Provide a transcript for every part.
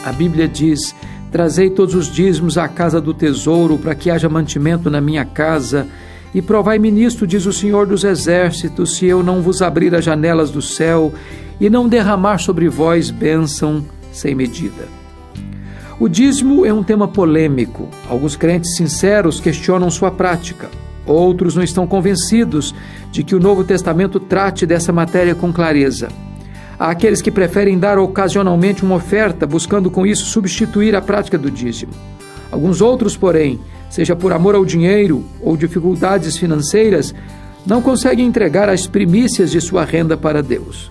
A Bíblia diz: trazei todos os dízimos à casa do tesouro, para que haja mantimento na minha casa. E provai-me nisto, diz o Senhor dos Exércitos, se eu não vos abrir as janelas do céu e não derramar sobre vós bênção sem medida. O dízimo é um tema polêmico. Alguns crentes sinceros questionam sua prática. Outros não estão convencidos de que o Novo Testamento trate dessa matéria com clareza. Há aqueles que preferem dar ocasionalmente uma oferta, buscando com isso substituir a prática do dízimo. Alguns outros, porém, seja por amor ao dinheiro ou dificuldades financeiras, não conseguem entregar as primícias de sua renda para Deus.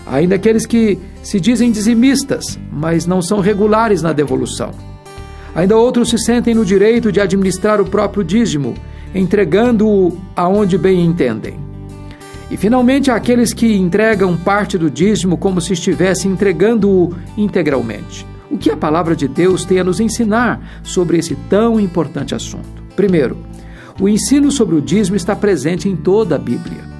Há ainda aqueles que se dizem dizimistas, mas não são regulares na devolução. Ainda outros se sentem no direito de administrar o próprio dízimo, entregando-o aonde bem entendem. E, finalmente, há aqueles que entregam parte do dízimo como se estivessem entregando-o integralmente. O que a palavra de Deus tem a nos ensinar sobre esse tão importante assunto? Primeiro, o ensino sobre o dízimo está presente em toda a Bíblia.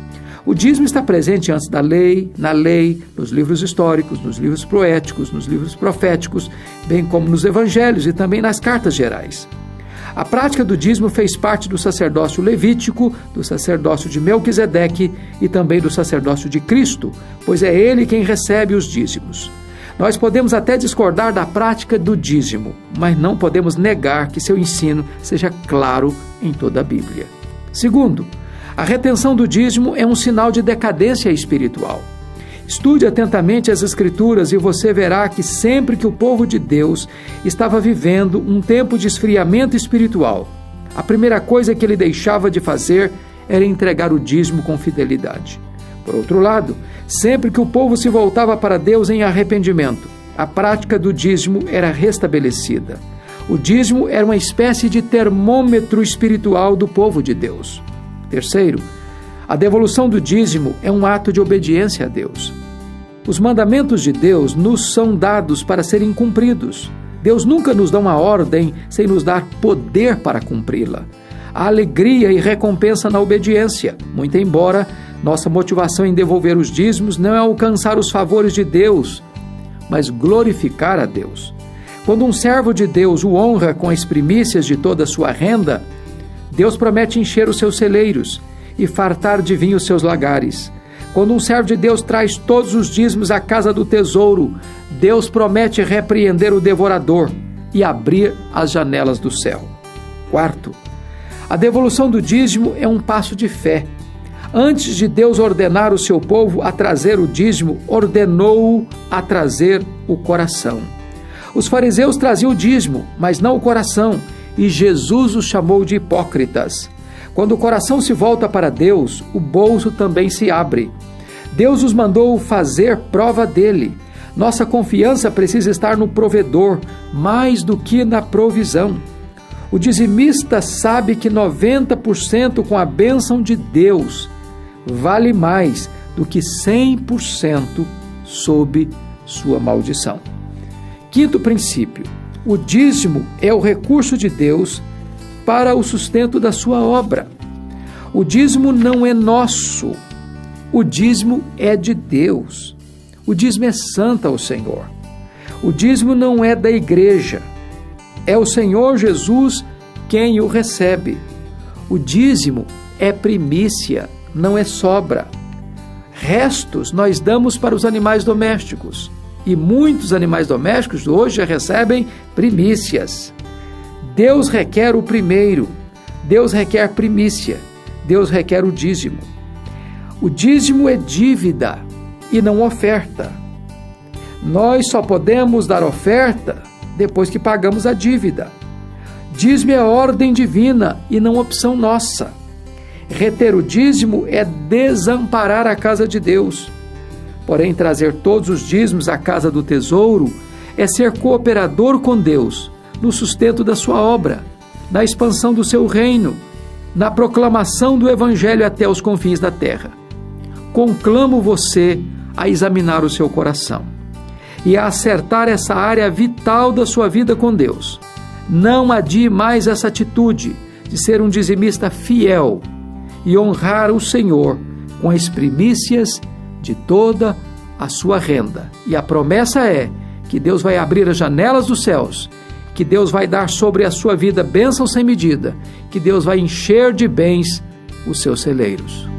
O dízimo está presente antes da lei, na lei, nos livros históricos, nos livros poéticos, nos livros proféticos, bem como nos evangelhos e também nas cartas gerais. A prática do dízimo fez parte do sacerdócio levítico, do sacerdócio de Melquisedeque e também do sacerdócio de Cristo, pois é ele quem recebe os dízimos. Nós podemos até discordar da prática do dízimo, mas não podemos negar que seu ensino seja claro em toda a Bíblia. Segundo, a retenção do dízimo é um sinal de decadência espiritual. Estude atentamente as Escrituras e você verá que sempre que o povo de Deus estava vivendo um tempo de esfriamento espiritual, a primeira coisa que ele deixava de fazer era entregar o dízimo com fidelidade. Por outro lado, sempre que o povo se voltava para Deus em arrependimento, a prática do dízimo era restabelecida. O dízimo era uma espécie de termômetro espiritual do povo de Deus. Terceiro, a devolução do dízimo é um ato de obediência a Deus. Os mandamentos de Deus nos são dados para serem cumpridos. Deus nunca nos dá uma ordem sem nos dar poder para cumpri-la. Há alegria e recompensa na obediência, muito embora nossa motivação em devolver os dízimos não é alcançar os favores de Deus, mas glorificar a Deus. Quando um servo de Deus o honra com as primícias de toda a sua renda, Deus promete encher os seus celeiros e fartar de vinho os seus lagares. Quando um servo de Deus traz todos os dízimos à casa do tesouro, Deus promete repreender o devorador e abrir as janelas do céu. Quarto, a devolução do dízimo é um passo de fé. Antes de Deus ordenar o seu povo a trazer o dízimo, ordenou-o a trazer o coração. Os fariseus traziam o dízimo, mas não o coração, e Jesus os chamou de hipócritas. Quando o coração se volta para Deus, o bolso também se abre. Deus os mandou fazer prova dele. Nossa confiança precisa estar no provedor, mais do que na provisão. O dizimista sabe que 90% com a bênção de Deus vale mais do que 100% sob sua maldição. Quinto princípio: o dízimo é o recurso de Deus para o sustento da sua obra. O dízimo não é nosso, o dízimo é de Deus. O dízimo é santo ao Senhor. O dízimo não é da igreja, é o Senhor Jesus quem o recebe. O dízimo é primícia, não é sobra. Restos nós damos para os animais domésticos, e muitos animais domésticos hoje já recebem primícias. Deus requer o primeiro, Deus requer primícia, Deus requer o dízimo. O dízimo é dívida e não oferta. Nós só podemos dar oferta depois que pagamos a dívida. Dízimo é ordem divina e não opção nossa. Reter o dízimo é desamparar a casa de Deus. Porém, trazer todos os dízimos à casa do tesouro é ser cooperador com Deus no sustento da sua obra, na expansão do seu reino, na proclamação do Evangelho até os confins da terra. Conclamo você a examinar o seu coração e a acertar essa área vital da sua vida com Deus. Não adie mais essa atitude de ser um dizimista fiel e honrar o Senhor com as primícias de toda a sua renda. E a promessa é que Deus vai abrir as janelas dos céus, que Deus vai dar sobre a sua vida bênção sem medida, que Deus vai encher de bens os seus celeiros.